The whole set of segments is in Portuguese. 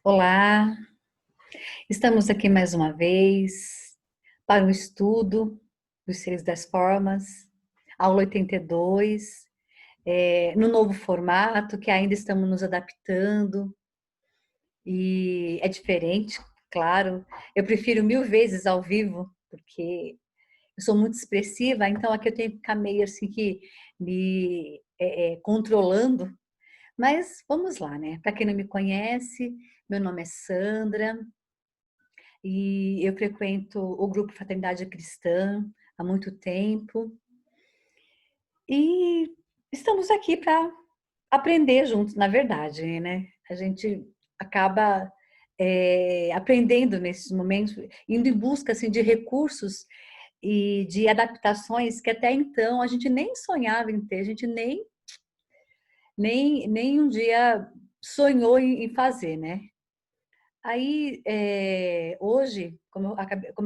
Olá, estamos aqui mais uma vez para o estudo dos seres das formas, aula 82, no novo formato que ainda estamos nos adaptando e é diferente, claro. Eu prefiro mil vezes ao vivo, porque eu sou muito expressiva, então aqui eu tenho que ficar meio assim que me controlando, mas vamos lá, né? Para quem não me conhece, meu nome é Sandra. E eu frequento o grupo Fraternidade Cristã há muito tempo e estamos aqui para aprender juntos, na verdade, né? A gente acaba aprendendo nesses momentos, indo em busca assim de recursos e de adaptações que até então a gente nem sonhava em ter, a gente nem um dia sonhou em fazer, né? Aí, hoje, como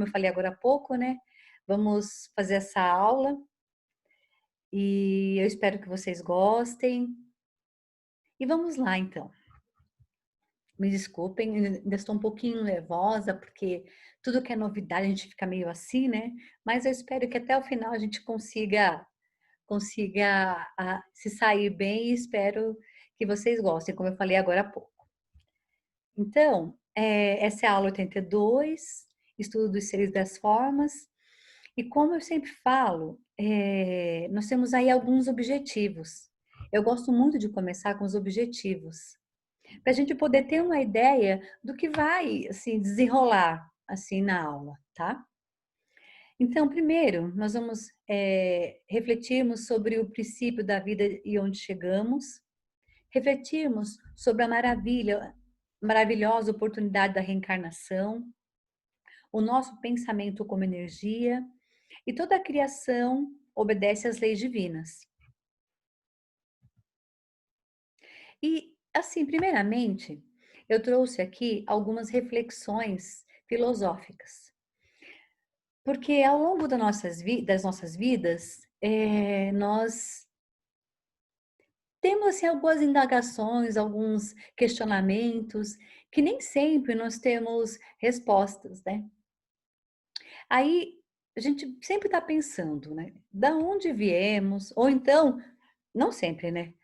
eu falei agora há pouco, né? Vamos fazer essa aula e eu espero que vocês gostem. E vamos lá, então. Me desculpem, ainda estou um pouquinho nervosa, porque tudo que é novidade a gente fica meio assim, né? Mas eu espero que até o final a gente consiga se sair bem e espero que vocês gostem, como eu falei agora há pouco. Então, essa é a aula 82, estudo dos seres das formas. E como eu sempre falo, nós temos aí alguns objetivos. Eu gosto muito de começar com os objetivos, para a gente poder ter uma ideia do que vai assim desenrolar assim na aula, tá? Então, primeiro, nós vamos refletirmos sobre o princípio da vida e onde chegamos, refletirmos sobre a maravilhosa oportunidade da reencarnação, o nosso pensamento como energia e toda a criação obedece às leis divinas. E, assim, primeiramente, eu trouxe aqui algumas reflexões filosóficas, porque ao longo das nossas vidas, nós temos assim, algumas indagações, alguns questionamentos, que nem sempre nós temos respostas, né? Aí a gente sempre está pensando, né? Da onde viemos? Ou então, não sempre, né?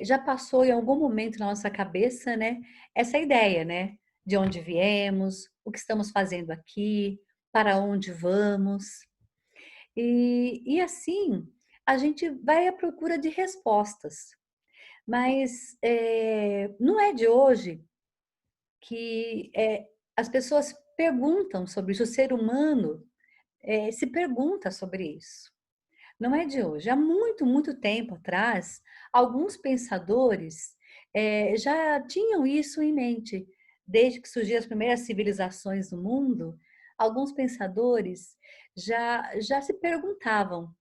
Já passou em algum momento na nossa cabeça, né? Essa ideia, né? De onde viemos, o que estamos fazendo aqui, para onde vamos. E assim, a gente vai à procura de respostas. Mas não é de hoje que as pessoas perguntam sobre isso, o ser humano se pergunta sobre isso. Não é de hoje. Há muito, muito tempo atrás, alguns pensadores já tinham isso em mente. Desde que surgiram as primeiras civilizações do mundo, alguns pensadores já se perguntavam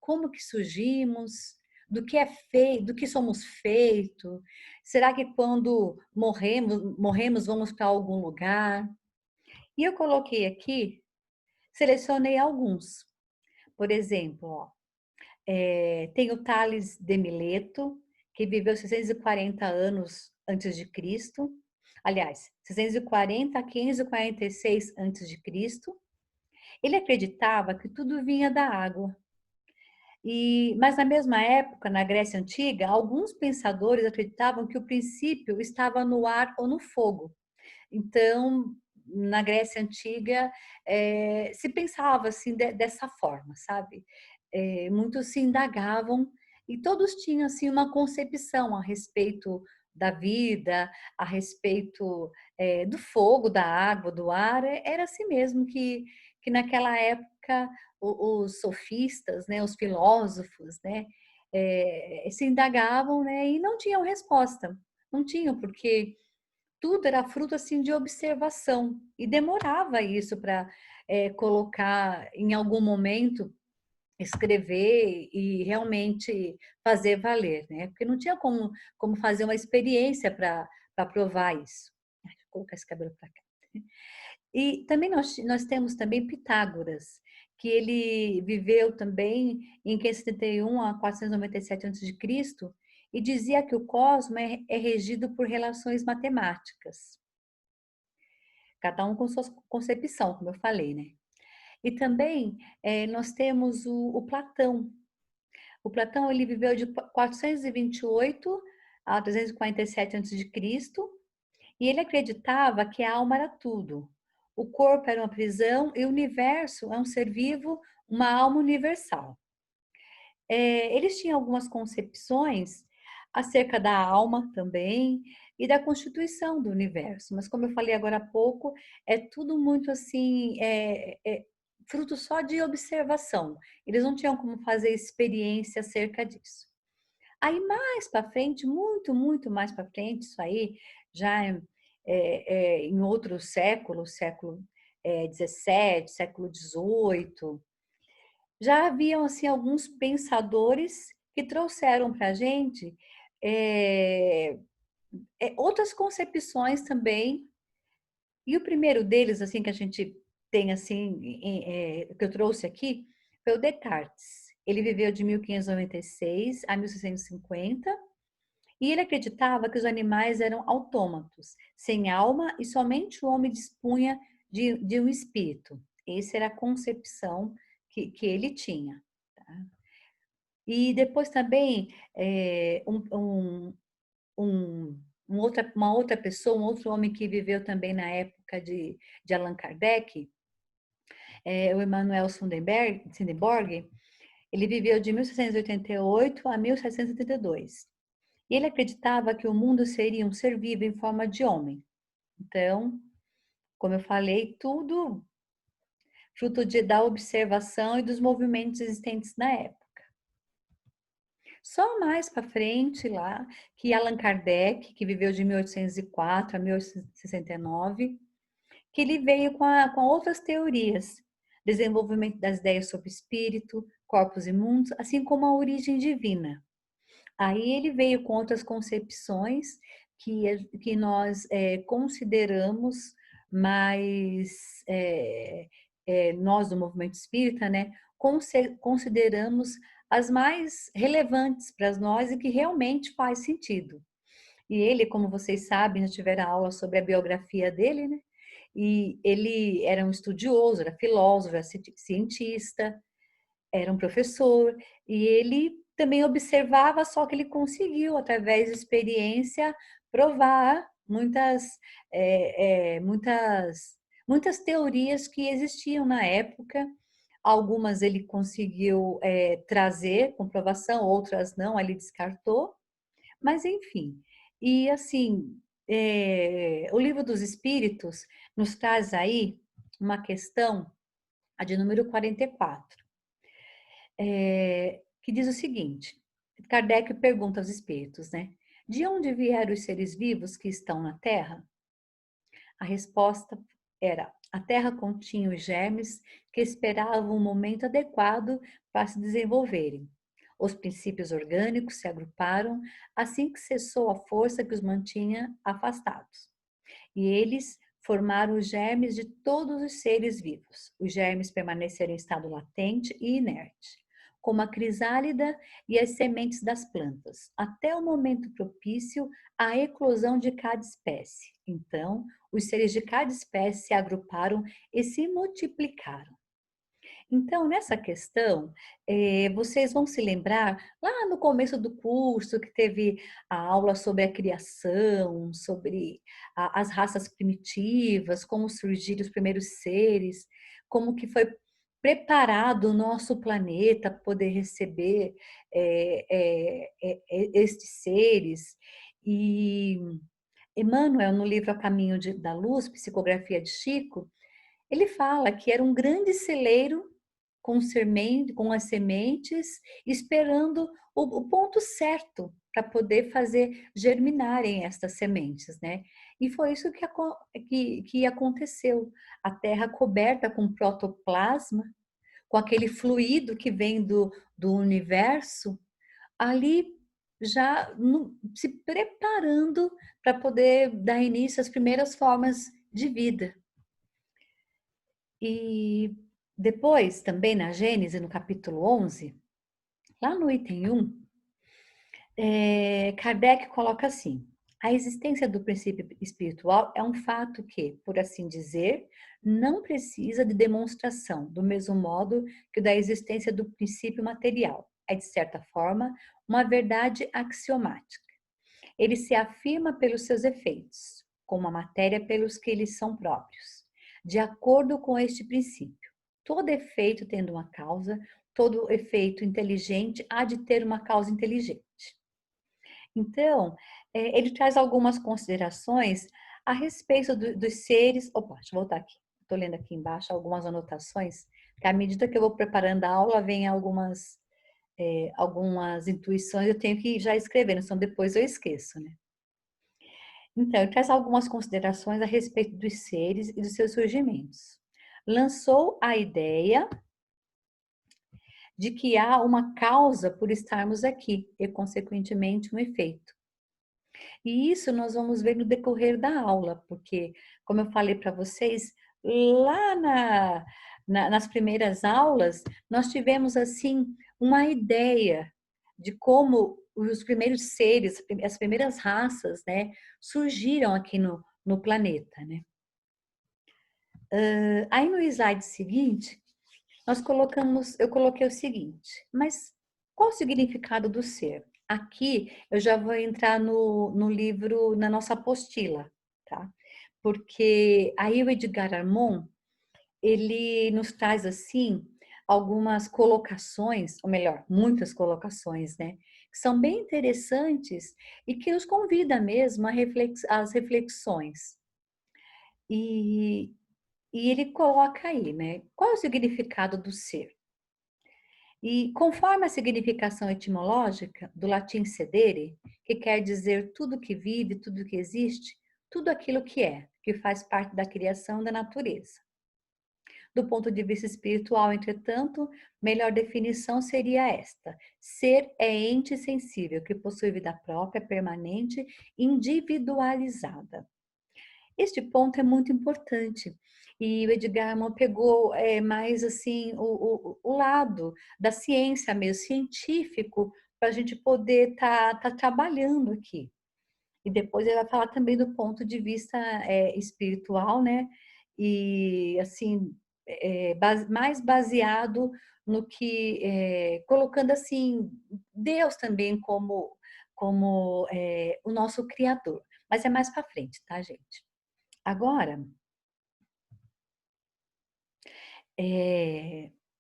como que surgimos, do que é feito, do que somos feitos. Será que quando morremos vamos para algum lugar? E eu coloquei aqui, selecionei alguns. Por exemplo, ó, tem o Tales de Mileto, que viveu 640 anos antes de Cristo. Aliás, 640 a 546 antes de Cristo. Ele acreditava que tudo vinha da água. Mas na mesma época, na Grécia Antiga, alguns pensadores acreditavam que o princípio estava no ar ou no fogo. Então, na Grécia Antiga, se pensava assim dessa forma, sabe? Muitos se indagavam e todos tinham assim uma concepção a respeito da vida, a respeito do fogo, da água, do ar. Era assim mesmo que naquela época os sofistas, né, os filósofos, né, se indagavam, né, e não tinham resposta. Não tinham, porque tudo era fruto assim de observação e demorava isso para colocar em algum momento, escrever e realmente fazer valer, né? Porque não tinha como fazer uma experiência para provar isso. Ai, deixa eu colocar esse cabelo para cá. E também nós temos também Pitágoras, que ele viveu também em 571 a 497 a.C. e dizia que o cosmos é regido por relações matemáticas. cada um com sua concepção, como eu falei, né? E também nós temos o Platão. O Platão ele viveu de 428 a 347 a.C. E ele acreditava que a alma era tudo. O corpo era uma prisão e o universo é um ser vivo, uma alma universal. Eles tinham algumas concepções acerca da alma também e da constituição do universo, mas como eu falei agora há pouco, é tudo muito assim, fruto só de observação. Eles não tinham como fazer experiência acerca disso. Aí mais para frente, muito mais para frente, isso aí já em outros séculos, século 17, século 18, já haviam assim alguns pensadores que trouxeram para a gente é, outras concepções também. E o primeiro deles, assim, que a gente tem assim, que eu trouxe aqui, foi o Descartes. Ele viveu de 1596 a 1650 e ele acreditava que os animais eram autômatos, sem alma e somente o homem dispunha de um espírito. Essa era a concepção que ele tinha. Tá? E depois também uma outra pessoa, um outro homem que viveu também na época de Allan Kardec, o Emanuel Swedenborg, ele viveu de 1688 a 1782. E ele acreditava que o mundo seria um ser vivo em forma de homem. Então, como eu falei, tudo fruto da observação e dos movimentos existentes na época. Só mais para frente lá, que Allan Kardec, que viveu de 1804 a 1869, que ele veio com outras teorias, desenvolvimento das ideias sobre espírito, corpos imundos, assim como a origem divina. Aí ele veio com outras concepções que nós consideramos mais, nós do movimento espírita, né, consideramos as mais relevantes para nós e que realmente faz sentido. E ele, como vocês sabem, já tiveram aula sobre a biografia dele, né? E ele era um estudioso, era filósofo, era cientista, era um professor, e ele também observava, só que ele conseguiu, através de experiência, provar muitas teorias que existiam na época. Algumas ele conseguiu trazer comprovação, outras não, ele descartou, mas enfim. E assim, o Livro dos Espíritos nos traz aí uma questão, a de número 44, que diz o seguinte: Kardec pergunta aos espíritos, né? De onde vieram os seres vivos que estão na Terra? A resposta era: a Terra continha os germes que esperavam um momento adequado para se desenvolverem. Os princípios orgânicos se agruparam assim que cessou a força que os mantinha afastados. E eles formaram os germes de todos os seres vivos. Os germes permaneceram em estado latente e inerte, como a crisálida e as sementes das plantas, até o momento propício à eclosão de cada espécie. Então, os seres de cada espécie se agruparam e se multiplicaram. Então, nessa questão, vocês vão se lembrar lá no começo do curso que teve a aula sobre a criação, sobre as raças primitivas, como surgiram os primeiros seres, como que foi preparado o nosso planeta para poder receber estes seres. E Emmanuel, no livro A Caminho da Luz, Psicografia de Chico, ele fala que era um grande celeiro com as sementes, esperando o ponto certo para poder fazer germinarem estas sementes, né? E foi isso que aconteceu. A Terra coberta com protoplasma, com aquele fluido que vem do universo, ali já se preparando para poder dar início às primeiras formas de vida. E depois, também na Gênesis, no capítulo 11, lá no item 1, Kardec coloca assim: A existência do princípio espiritual é um fato que, por assim dizer, não precisa de demonstração, do mesmo modo que o da existência do princípio material. É, de certa forma, uma verdade axiomática. Ele se afirma pelos seus efeitos, como a matéria pelos que eles são próprios. De acordo com este princípio, todo efeito tendo uma causa, todo efeito inteligente há de ter uma causa inteligente. Então, ele traz algumas considerações a respeito dos seres. Opa, deixa eu voltar aqui. Estou lendo aqui embaixo algumas anotações, que à medida que eu vou preparando a aula, vem algumas intuições, eu tenho que ir já escrevendo, senão depois eu esqueço, né? Então, ele traz algumas considerações a respeito dos seres e dos seus surgimentos. Lançou a ideia de que há uma causa por estarmos aqui e, consequentemente, um efeito. E isso nós vamos ver no decorrer da aula, porque, como eu falei para vocês, lá nas primeiras aulas, nós tivemos, assim, uma ideia de como os primeiros seres, as primeiras raças, né, surgiram aqui no planeta, né? Aí no slide seguinte, eu coloquei o seguinte, mas qual o significado do ser? Aqui eu já vou entrar no livro, na nossa apostila, tá? Porque aí o Edgar Armond, ele nos traz assim algumas colocações, ou melhor, muitas colocações, né? Que são bem interessantes e que nos convida mesmo às reflexões. E, e ele coloca aí, né? Qual é o significado do ser? E conforme a significação etimológica do latim sedere, que quer dizer tudo que vive, tudo que existe, tudo aquilo que é, que faz parte da criação da natureza. Do ponto de vista espiritual, entretanto, melhor definição seria esta: ser é ente sensível que possui vida própria, permanente, individualizada. Este ponto é muito importante. E o Edgar Armond pegou mais assim o lado da ciência mesmo, científico, para a gente poder tá trabalhando aqui. E depois ele vai falar também do ponto de vista espiritual, né? E assim, mais baseado no que, colocando assim, Deus também como o nosso Criador. Mas é mais para frente, tá, gente? Agora,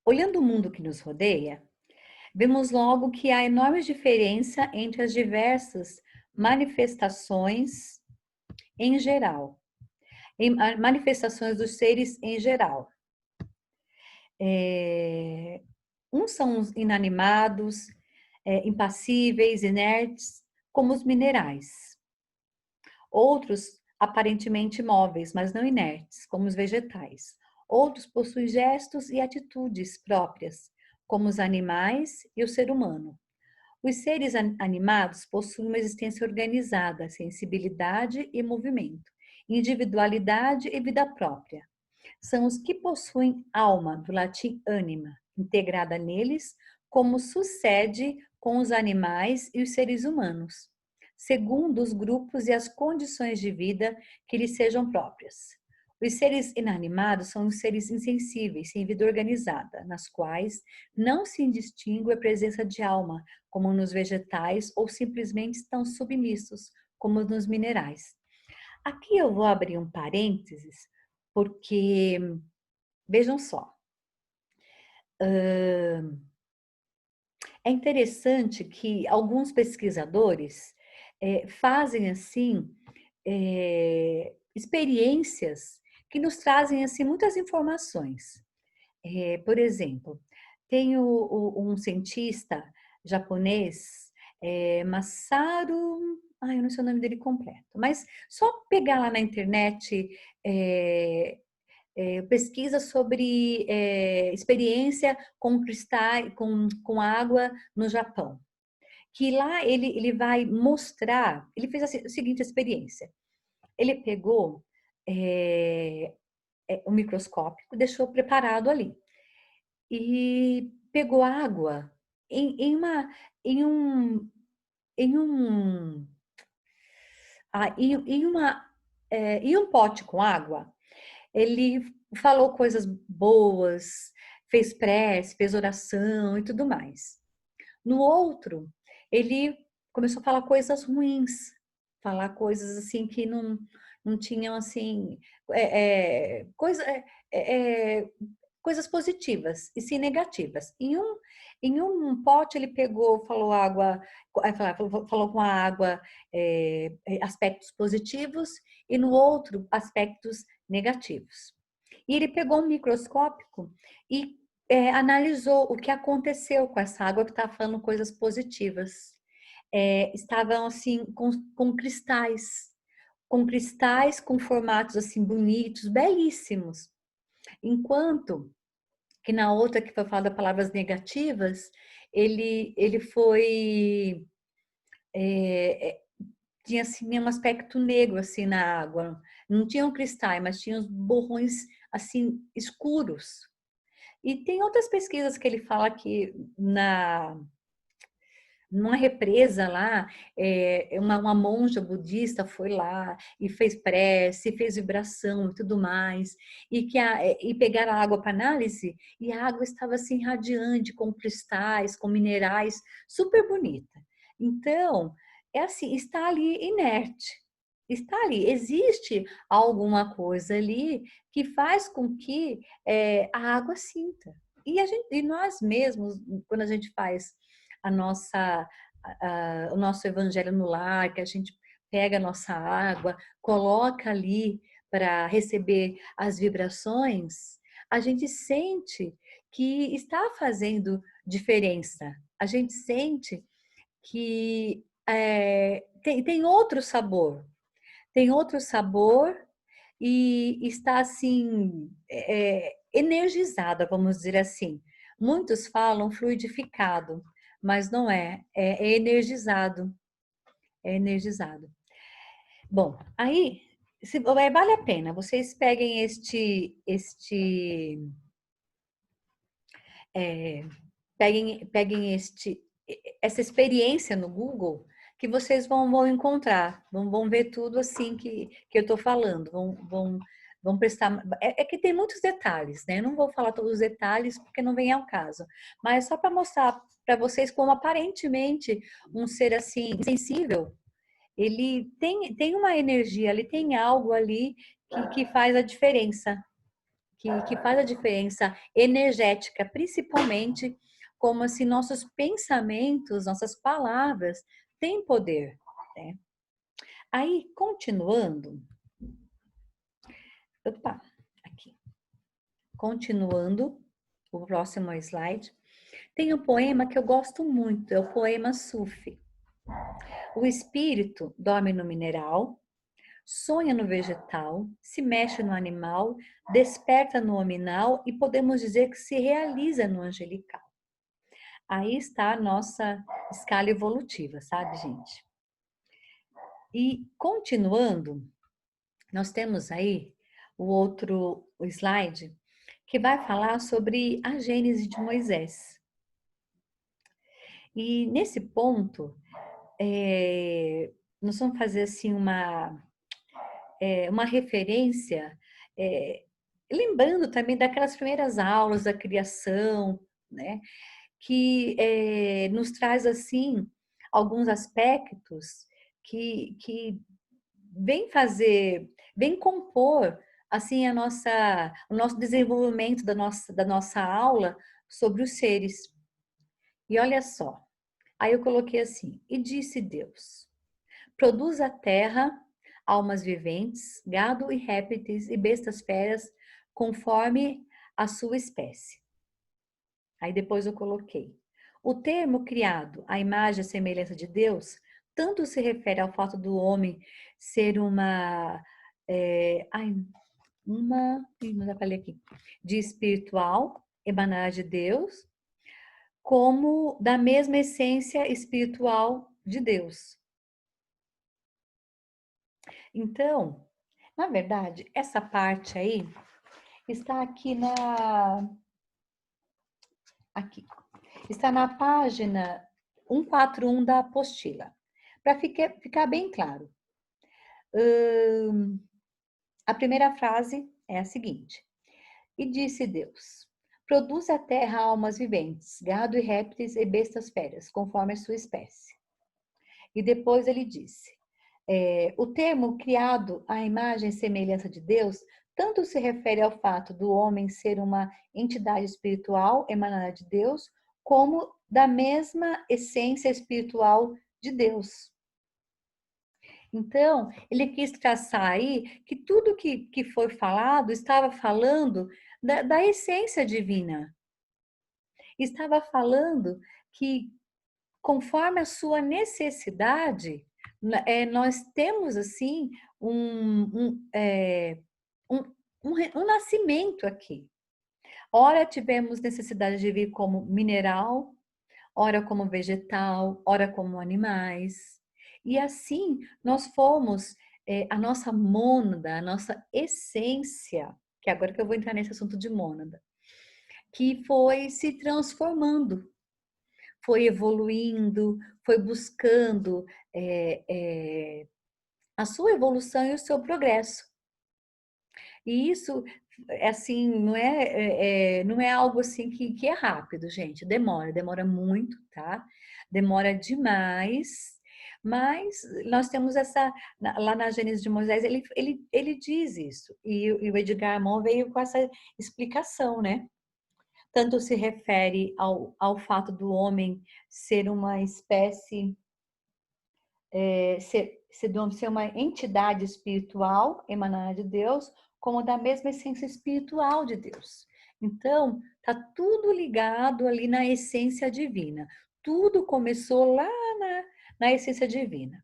olhando o mundo que nos rodeia, vemos logo que há enorme diferença entre as diversas manifestações em geral, manifestações dos seres em geral. Uns são os inanimados, impassíveis, inertes, como os minerais. Outros aparentemente móveis, mas não inertes, como os vegetais. Outros possuem gestos e atitudes próprias, como os animais e o ser humano. Os seres animados possuem uma existência organizada, sensibilidade e movimento, individualidade e vida própria. São os que possuem alma, do latim anima, integrada neles, como sucede com os animais e os seres humanos, segundo os grupos e as condições de vida que lhes sejam próprias. Os seres inanimados são os seres insensíveis, sem vida organizada, nas quais não se distingue a presença de alma, como nos vegetais, ou simplesmente estão submissos, como nos minerais. Aqui eu vou abrir um parênteses, porque, vejam só, é interessante que alguns pesquisadores fazem assim experiências que nos trazem assim muitas informações. Por exemplo, tem um cientista japonês, Masaru, eu não sei o nome dele completo, mas só pegar lá na internet pesquisa sobre experiência com cristais, com água no Japão. Que lá ele vai mostrar, ele fez a seguinte experiência. Ele pegou o microscópio, deixou preparado ali e pegou água em, em uma em um em um e um pote com água, ele falou coisas boas, fez prece, fez oração e tudo mais. No outro, ele começou a falar coisas ruins, falar coisas assim que não tinham assim, é, é, coisa, é, é, coisas positivas e sim negativas. Em um pote ele pegou, falou água, falou com a água aspectos positivos e no outro aspectos negativos. E ele pegou um microscópio e analisou o que aconteceu com essa água que estava falando coisas positivas. Estavam assim com cristais com formatos assim bonitos, belíssimos. Enquanto que na outra que foi falada palavras negativas, ele foi tinha assim um aspecto negro assim na água. Não tinham cristais, mas tinham os borrões assim escuros. E tem outras pesquisas que ele fala que numa represa lá, uma monja budista foi lá e fez prece, fez vibração e tudo mais, e pegaram a água para análise, e a água estava assim radiante, com cristais, com minerais, super bonita. Então, é assim, está ali inerte, está ali, existe alguma coisa ali que faz com que a água sinta. E nós mesmos, quando a gente faz a nossa, o nosso evangelho no lar, que a gente pega a nossa água, coloca ali para receber as vibrações, a gente sente que está fazendo diferença. A gente sente que tem outro sabor e está assim energizada, vamos dizer assim. Muitos falam fluidificado, mas não é energizado, é energizado. Bom, aí vale a pena. Vocês peguem peguem essa experiência no Google que vocês vão encontrar, vão ver tudo assim que eu estou falando, vão prestar. Que tem muitos detalhes, né? Eu não vou falar todos os detalhes porque não vem ao caso, mas só para mostrar para vocês como aparentemente um ser assim sensível, ele tem uma energia, ele tem algo ali que faz a diferença, que faz a diferença energética, principalmente como se nossos pensamentos, nossas palavras têm poder, né? Aí, continuando, opa, aqui, continuando, o próximo slide, tem um poema que eu gosto muito, é o poema Sufi. O espírito dorme no mineral, sonha no vegetal, se mexe no animal, desperta no hominal e podemos dizer que se realiza no angelical. Aí está a nossa escala evolutiva, sabe, gente? E continuando, nós temos aí o outro slide que vai falar sobre a Gênese de Moisés. E nesse ponto, nós vamos fazer assim uma referência, lembrando também daquelas primeiras aulas da criação, né? Que nos traz assim alguns aspectos que vem compor assim o nosso desenvolvimento da nossa aula sobre os seres. E olha só, aí eu coloquei assim: e disse Deus: produz a terra almas viventes, gado e répteis e bestas feras, conforme a sua espécie. Aí depois eu coloquei: o termo criado, à imagem e semelhança de Deus, tanto se refere ao fato do homem ser não já falei aqui, de espiritual, emanar de Deus, como da mesma essência espiritual de Deus. Então, na verdade, essa parte aí está aqui. Está na página 141 da apostila. Para ficar bem claro, A primeira frase é a seguinte: E disse Deus: Produz a terra almas viventes, gado e répteis e bestas feras, conforme a sua espécie. E depois ele disse: o termo criado à imagem e semelhança de Deus tanto se refere ao fato do homem ser uma entidade espiritual emanada de Deus, como da mesma essência espiritual de Deus. Então, ele quis traçar aí que tudo que foi falado estava falando da essência divina. Estava falando que, conforme a sua necessidade, nós temos assim um, um nascimento aqui. Ora tivemos necessidade de vir como mineral, ora como vegetal, ora como animais. E assim nós fomos, a nossa mônada, a nossa essência, que agora que eu vou entrar nesse assunto de mônada, que foi se transformando, foi evoluindo, foi buscando a sua evolução e o seu progresso. E isso, assim, não é algo assim que é rápido, gente. Demora muito, tá? Demora demais. Mas nós temos lá na Gênesis de Moisés, ele diz isso. E o Edgar Morin veio com essa explicação, né? Tanto se refere ao fato do homem ser uma espécie, ser uma entidade espiritual emanada de Deus, como da mesma essência espiritual de Deus. Então, tá tudo ligado ali na essência divina. Tudo começou lá na essência divina.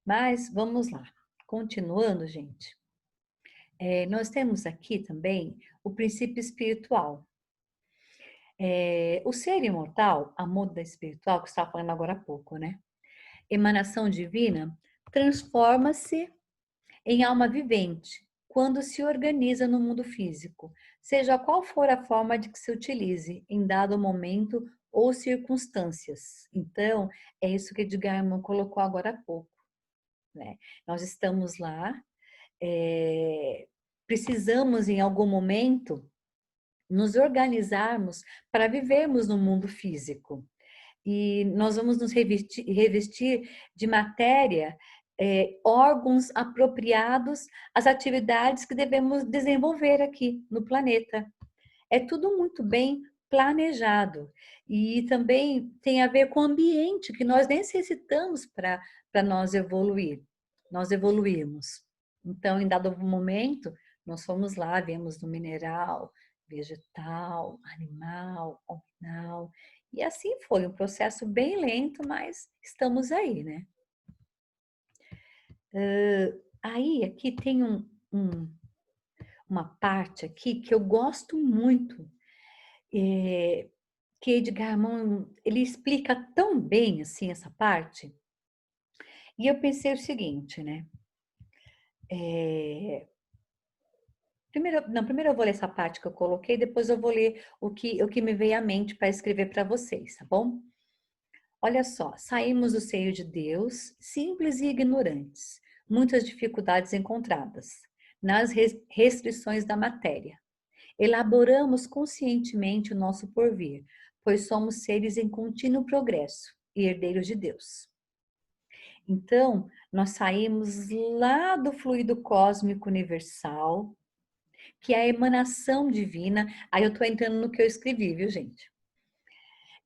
Mas vamos lá. Continuando, gente. Nós temos aqui também o princípio espiritual. O ser imortal, a muda espiritual, que você estava falando agora há pouco, né? Emanação divina, transforma-se em alma vivente quando se organiza no mundo físico, seja qual for a forma de que se utilize em dado momento ou circunstâncias. Então, é isso que Edgar Morin colocou agora há pouco, né? Nós estamos lá, precisamos em algum momento nos organizarmos para vivermos no mundo físico. E nós vamos nos revestir de matéria, órgãos apropriados às atividades que devemos desenvolver aqui no planeta. É tudo muito bem planejado e também tem a ver com o ambiente que nós necessitamos para nós evoluir. Nós evoluímos. Então, em dado momento, nós fomos lá, viemos do mineral, vegetal, animal, hormonal, e assim foi, um processo bem lento, mas estamos aí, né? Aí, aqui tem uma parte aqui que eu gosto muito, que Edgar Morin, ele explica tão bem, assim, essa parte, e eu pensei o seguinte, né? Primeiro eu vou ler essa parte que eu coloquei, depois eu vou ler o que me veio à mente para escrever para vocês, tá bom? Olha só, saímos do seio de Deus, simples e ignorantes, muitas dificuldades encontradas, nas restrições da matéria. Elaboramos conscientemente o nosso porvir, pois somos seres em contínuo progresso e herdeiros de Deus. Então, nós saímos lá do fluido cósmico universal, que é a emanação divina. Aí eu estou entrando no que eu escrevi, viu, gente?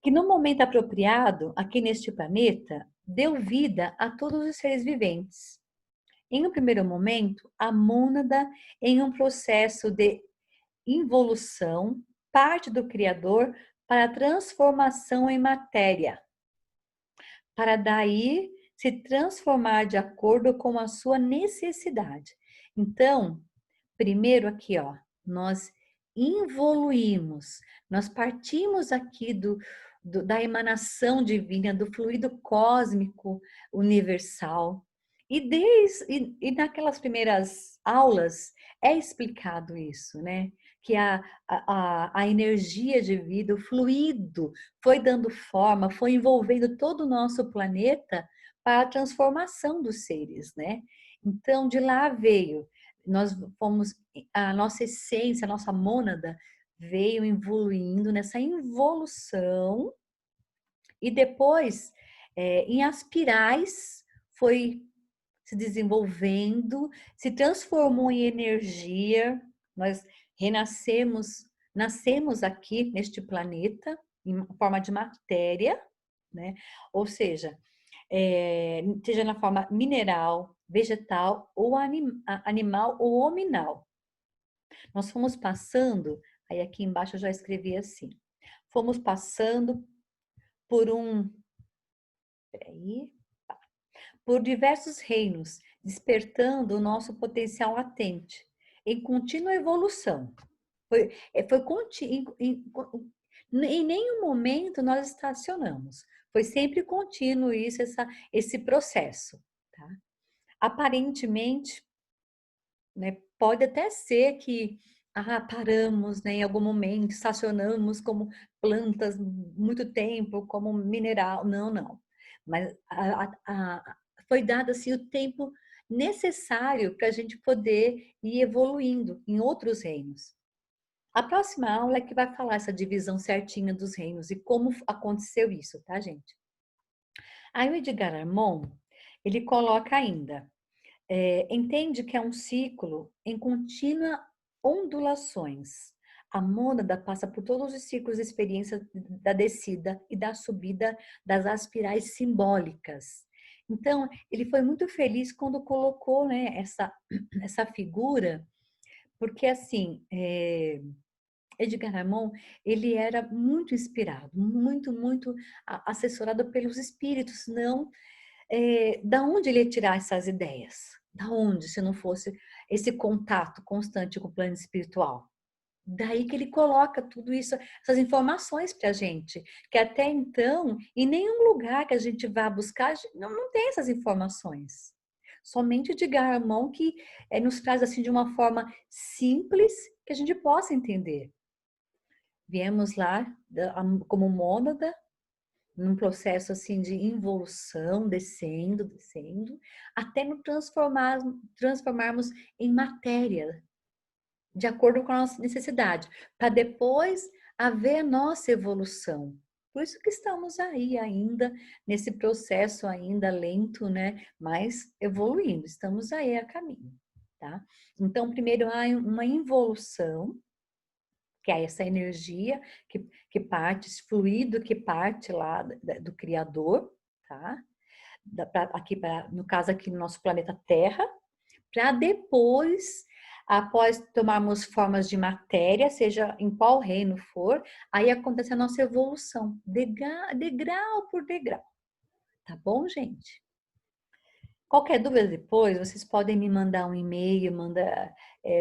Que no momento apropriado, aqui neste planeta, deu vida a todos os seres viventes. Em um primeiro momento, a mônada, em um processo de involução, parte do Criador para a transformação em matéria, para daí se transformar de acordo com a sua necessidade. Então, primeiro aqui, ó, nós evoluímos, nós partimos aqui da emanação divina, do fluido cósmico universal. E naquelas primeiras aulas é explicado isso, né? Que a energia de vida, o fluido, foi dando forma, foi envolvendo todo o nosso planeta para a transformação dos seres, né? Então, de lá veio, nós fomos, a nossa essência, a nossa mônada veio evoluindo nessa involução e depois, em aspirais, foi se desenvolvendo, se transformou em energia. Nós renascemos, nascemos aqui neste planeta em forma de matéria, né? Ou seja, seja na forma mineral, vegetal ou animal ou hominal. Nós fomos passando, aí aqui embaixo eu já escrevi assim, fomos passando por peraí, por diversos reinos, despertando o nosso potencial latente, em contínua evolução. Foi em nenhum momento nós estacionamos. Foi sempre contínuo isso, esse processo. Tá? Aparentemente, né, pode até ser que paramos, né, em algum momento, estacionamos como plantas muito tempo, como mineral. Não, não. Mas foi dado assim o tempo necessário para a gente poder ir evoluindo em outros reinos. A próxima aula é que vai falar essa divisão certinha dos reinos e como aconteceu isso, tá, gente? Aí o Edgar Armond, ele coloca ainda, entende que é um ciclo em contínua ondulações. A mônada passa por todos os ciclos de experiência da descida e da subida das aspirais simbólicas. Então, ele foi muito feliz quando colocou, né, essa figura, porque assim, Edgar Armond, ele era muito inspirado, muito assessorado pelos espíritos, não da onde ele ia tirar essas ideias? Da onde, se não fosse esse contato constante com o plano espiritual? Daí que ele coloca tudo isso, essas informações para a gente, que até então, em nenhum lugar que a gente vá buscar, não tem essas informações. Somente de Armond que nos traz assim de uma forma simples que a gente possa entender. Viemos lá como mônada, num processo assim de involução, descendo, até nos transformarmos em matéria, de acordo com a nossa necessidade, para depois haver a nossa evolução. Por isso que estamos aí ainda nesse processo ainda lento, né? Mas evoluindo, estamos aí a caminho, tá? Então, primeiro há uma involução, que é essa energia que parte, esse fluido que parte lá do Criador, tá? No caso aqui no nosso planeta Terra, para depois, após tomarmos formas de matéria, seja em qual reino for, aí acontece a nossa evolução, degrau por degrau. Tá bom, gente? Qualquer dúvida depois, vocês podem me mandar um e-mail,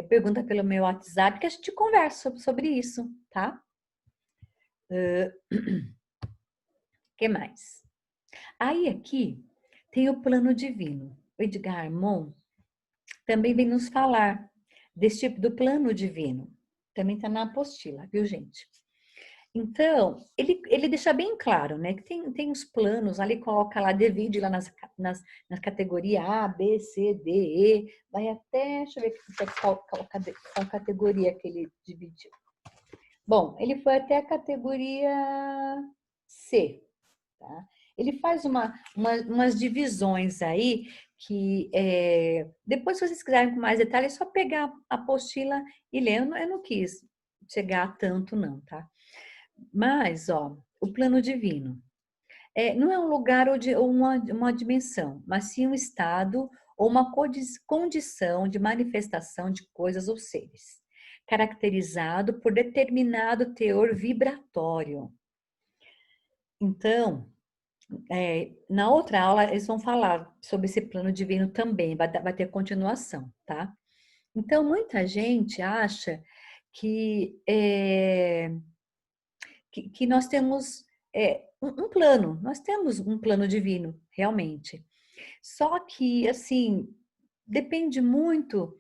pergunta pelo meu WhatsApp, que a gente conversa sobre isso, tá? Que mais? Aí aqui tem o plano divino. O Edgar Armond também vem nos falar do plano divino. Também está na apostila, viu, gente? Então, ele deixa bem claro, né? Que tem os planos, ali coloca lá, divide lá nas categorias A, B, C, D, E, vai até, deixa eu ver qual categoria que ele dividiu. Bom, ele foi até a categoria C, tá? Ele faz umas divisões aí que depois, se vocês quiserem com mais detalhes, é só pegar a apostila e ler. Eu não quis chegar a tanto, não, tá? Mas, ó, o plano divino não é um lugar ou uma dimensão, mas sim um estado ou uma condição de manifestação de coisas ou seres, caracterizado por determinado teor vibratório. Então, na outra aula, eles vão falar sobre esse plano divino também, vai ter continuação, tá? Então, muita gente acha que, que nós temos um plano, nós temos um plano divino, realmente. Só que, assim, depende muito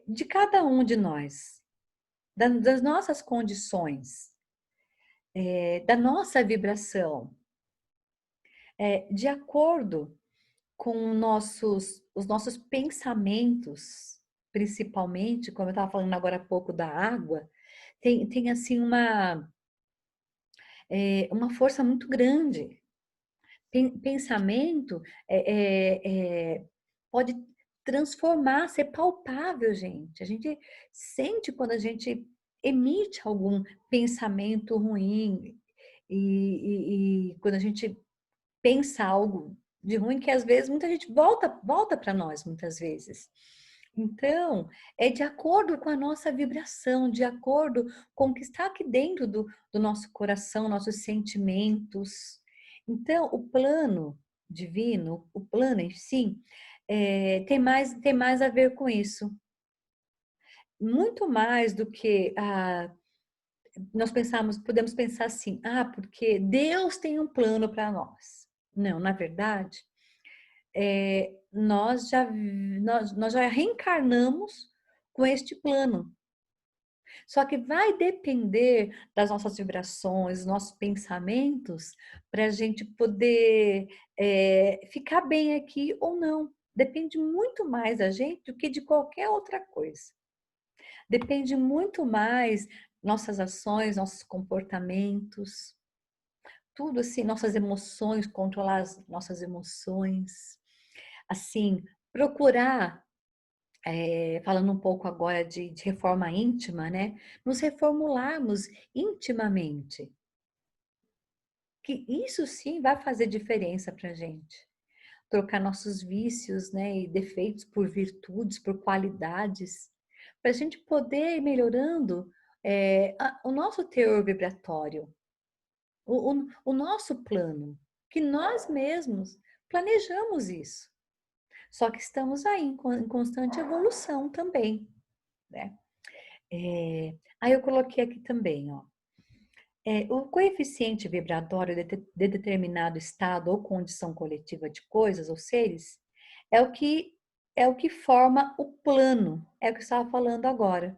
de cada um de nós, das nossas condições, da nossa vibração, de acordo com nossos os nossos pensamentos, principalmente, como eu estava falando agora há pouco da água, tem assim uma força muito grande. Pensamento pode transformar, ser palpável, gente. A gente sente quando a gente emite algum pensamento ruim e quando a gente pensa algo de ruim, que às vezes muita gente volta para nós, muitas vezes. Então, é de acordo com a nossa vibração, de acordo com o que está aqui dentro do nosso coração, nossos sentimentos. Então, o plano divino, o plano em si, tem mais a ver com isso. Muito mais do que nós podemos pensar assim, porque Deus tem um plano para nós. Não, na verdade, nós já reencarnamos com este plano. Só que vai depender das nossas vibrações, dos nossos pensamentos, para a gente poder ficar bem aqui ou não. Depende muito mais da gente do que de qualquer outra coisa. Depende muito mais nossas ações, nossos comportamentos, tudo assim, nossas emoções, controlar as nossas emoções. Assim, procurar falando um pouco agora de reforma íntima, né? Nos reformularmos intimamente. Que isso sim vai fazer diferença para a gente. Trocar nossos vícios, né, e defeitos por virtudes, por qualidades, para a gente poder ir melhorando o nosso teor vibratório, o nosso plano, que nós mesmos planejamos isso. Só que estamos aí em constante evolução também, né? Aí eu coloquei aqui também, ó. O coeficiente vibratório de determinado estado ou condição coletiva de coisas ou seres é o que forma o plano, é o que eu estava falando agora,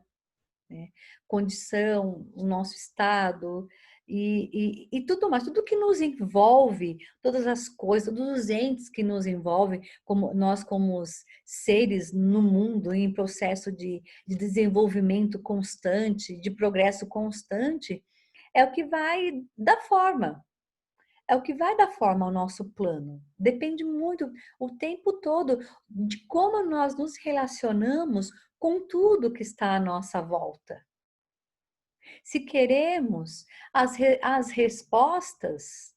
né? Condição, o nosso estado e tudo mais, tudo que nos envolve, todas as coisas, todos os entes que nos envolvem, como nós como os seres no mundo em processo de desenvolvimento constante, de progresso constante, é o que vai dar forma. É o que vai dar forma ao nosso plano. Depende muito o tempo todo de como nós nos relacionamos com tudo que está à nossa volta. Se queremos as respostas,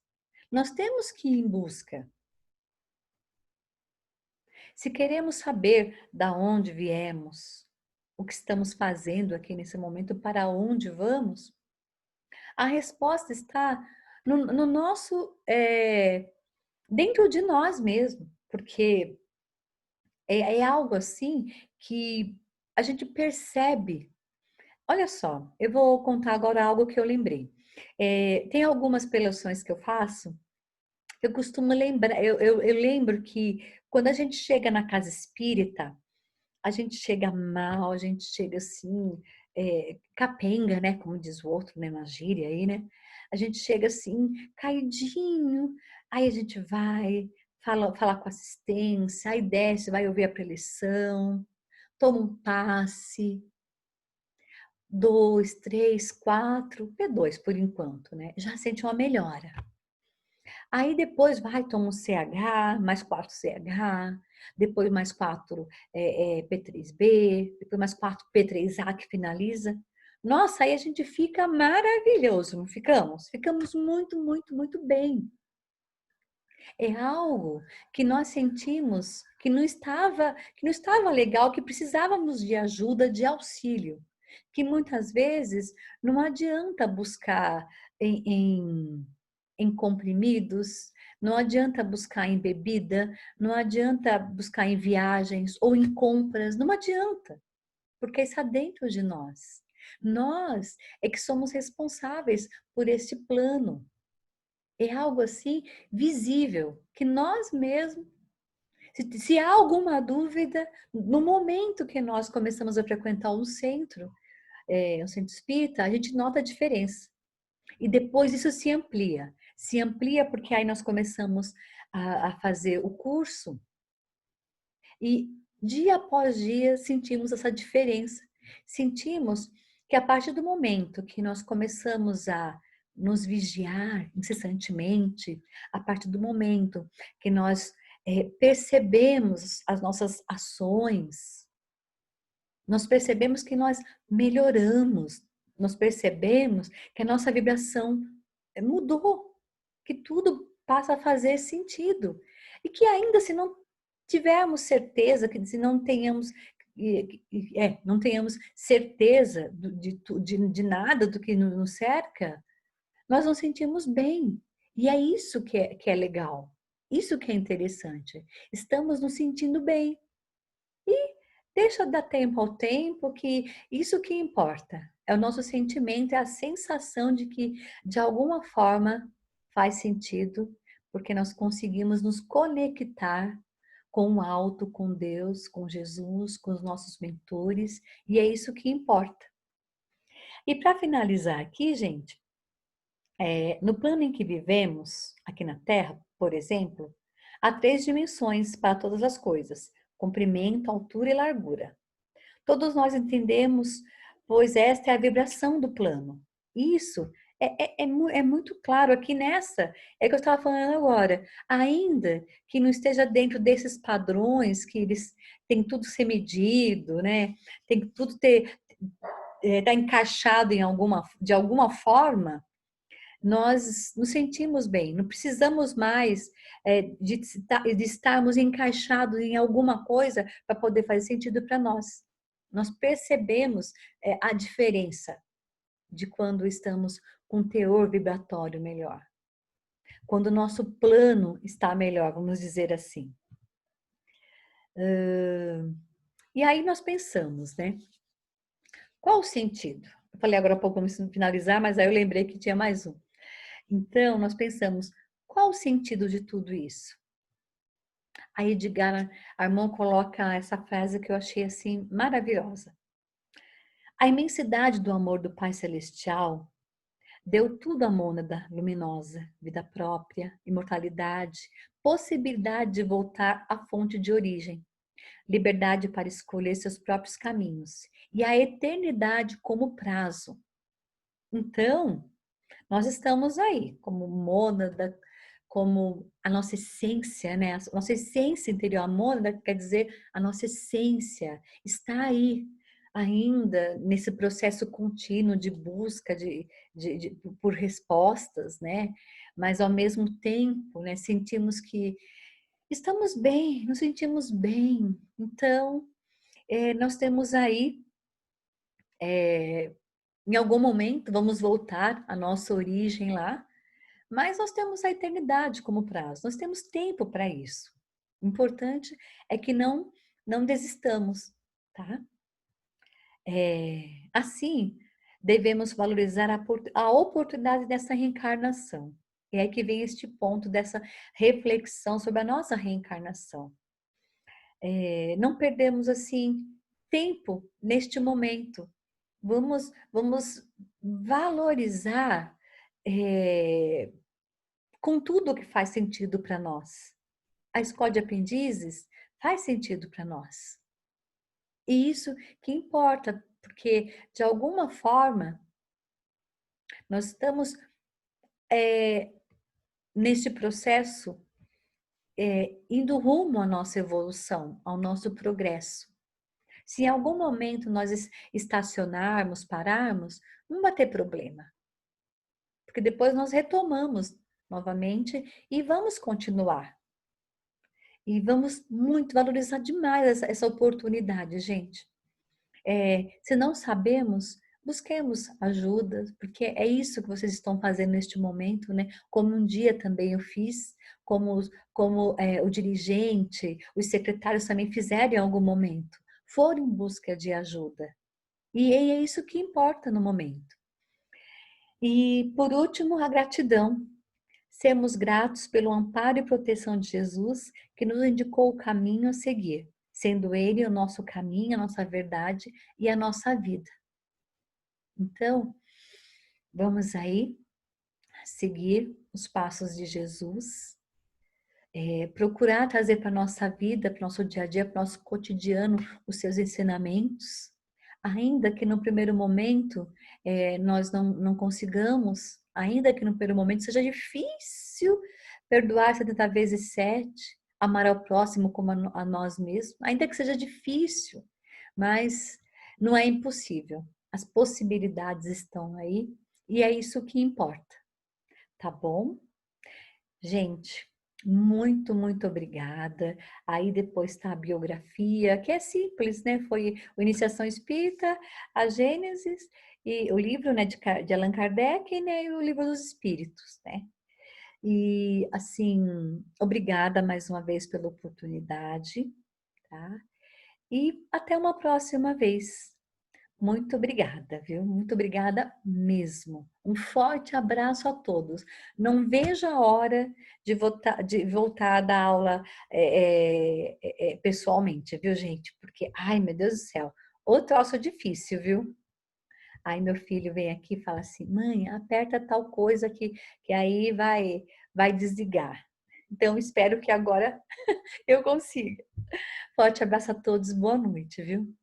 nós temos que ir em busca. Se queremos saber da onde viemos, o que estamos fazendo aqui nesse momento, para onde vamos, a resposta está no nosso, dentro de nós mesmos, porque é algo assim que a gente percebe. Olha só, eu vou contar agora algo que eu lembrei. Tem algumas preleções que eu faço, eu costumo lembrar, eu lembro que quando a gente chega na casa espírita, a gente chega mal, a gente chega assim, capenga, né? Como diz o outro, né? Na gíria aí, né? A gente chega assim, caidinho, aí a gente vai falar com assistência, aí desce, vai ouvir a preleção, toma um passe, 2, 3, 4, P2 por enquanto, né? Já sente uma melhora. Aí depois vai, toma um CH, mais 4 CH, depois mais 4 P3B, depois mais 4 P3A que finaliza. Nossa, aí a gente fica maravilhoso, não ficamos? Ficamos muito, muito, muito bem. É algo que nós sentimos que não estava legal, que precisávamos de ajuda, de auxílio. Que muitas vezes não adianta buscar em comprimidos, não adianta buscar em bebida, não adianta buscar em viagens ou em compras, não adianta, porque está dentro de nós. Nós é que somos responsáveis por este plano. É algo assim visível, que nós mesmos, se há alguma dúvida, no momento que nós começamos a frequentar um centro espírita, a gente nota a diferença. E depois isso se amplia. Se amplia porque aí nós começamos a fazer o curso. E dia após dia sentimos essa diferença. Sentimos que a partir do momento que nós começamos a nos vigiar incessantemente, a partir do momento que nós percebemos as nossas ações, nós percebemos que nós melhoramos, nós percebemos que a nossa vibração mudou, que tudo passa a fazer sentido. E que ainda se não tivermos certeza, que se não tenhamos, não tenhamos certeza de nada do que nos cerca, nós nos sentimos bem. E é isso que é legal, isso que é interessante. Estamos nos sentindo bem. Deixa dar tempo ao tempo, que isso que importa. É o nosso sentimento, é a sensação de que, de alguma forma, faz sentido, porque nós conseguimos nos conectar com o alto, com Deus, com Jesus, com os nossos mentores, e é isso que importa. E para finalizar aqui, gente, no plano em que vivemos, aqui na Terra, por exemplo, há 3 dimensões para todas as coisas: comprimento, altura e largura. Todos nós entendemos, pois esta é a vibração do plano. Isso é muito claro aqui nessa, é que eu estava falando agora. Ainda que não esteja dentro desses padrões, que eles têm tudo ser medido, né? Tem que tudo tá encaixado de alguma forma, nós nos sentimos bem. Não precisamos mais de estarmos encaixados em alguma coisa para poder fazer sentido para nós. Nós percebemos a diferença de quando estamos com teor vibratório melhor. Quando o nosso plano está melhor, vamos dizer assim. E aí nós pensamos, né? Qual o sentido? Eu falei agora há pouco, vamos finalizar, mas aí eu lembrei que tinha mais um. Então, nós pensamos, qual o sentido de tudo isso? A Edgar Armand coloca essa frase que eu achei assim maravilhosa. A imensidade do amor do Pai Celestial deu tudo à mônada luminosa, vida própria, imortalidade, possibilidade de voltar à fonte de origem, liberdade para escolher seus próprios caminhos e a eternidade como prazo. Então, nós estamos aí, como mônada, como a nossa essência, né? A nossa essência interior, a mônada quer dizer a nossa essência, está aí ainda nesse processo contínuo de busca por respostas, né? Mas ao mesmo tempo, né, sentimos que estamos bem, nos sentimos bem. Então, nós temos aí em algum momento, vamos voltar à nossa origem lá, mas nós temos a eternidade como prazo, nós temos tempo para isso. O importante é que não desistamos, tá? Assim, devemos valorizar a oportunidade dessa reencarnação. E aí que vem este ponto dessa reflexão sobre a nossa reencarnação. Não perdemos, assim, tempo neste momento. Vamos valorizar com tudo que faz sentido para nós. A escola de aprendizes faz sentido para nós. E isso que importa, porque de alguma forma nós estamos neste processo indo rumo à nossa evolução, ao nosso progresso. Se em algum momento nós estacionarmos, pararmos, não vai ter problema. Porque depois nós retomamos novamente e vamos continuar. E vamos muito valorizar demais essa oportunidade, gente. Se não sabemos, busquemos ajuda, porque é isso que vocês estão fazendo neste momento, né? Como um dia também eu fiz, como o dirigente, os secretários também fizeram em algum momento. Foram em busca de ajuda. E é isso que importa no momento. E por último, a gratidão. Sermos gratos pelo amparo e proteção de Jesus, que nos indicou o caminho a seguir, sendo Ele o nosso caminho, a nossa verdade e a nossa vida. Então, vamos aí seguir os passos de Jesus, procurar trazer para a nossa vida, para o nosso dia a dia, para o nosso cotidiano, os seus ensinamentos, ainda que no primeiro momento nós não consigamos, ainda que no primeiro momento seja difícil perdoar 70 vezes 7, amar ao próximo como a nós mesmos, ainda que seja difícil, mas não é impossível. As possibilidades estão aí e é isso que importa, tá bom? Gente, muito, muito obrigada. Aí depois tá a biografia, que é simples, né? Foi o Iniciação Espírita, a Gênesis, e o livro, né, de Allan Kardec, né, e o Livro dos Espíritos, né? E, assim, obrigada mais uma vez pela oportunidade, tá? E até uma próxima vez. Muito obrigada, viu? Muito obrigada mesmo. Um forte abraço a todos. Não vejo a hora de voltar a dar aula pessoalmente, viu, gente? Porque, ai, meu Deus do céu, o troço difícil, viu? Aí meu filho vem aqui e fala assim, mãe, aperta tal coisa que aí vai desligar. Então, espero que agora eu consiga. Forte abraço a todos, boa noite, viu?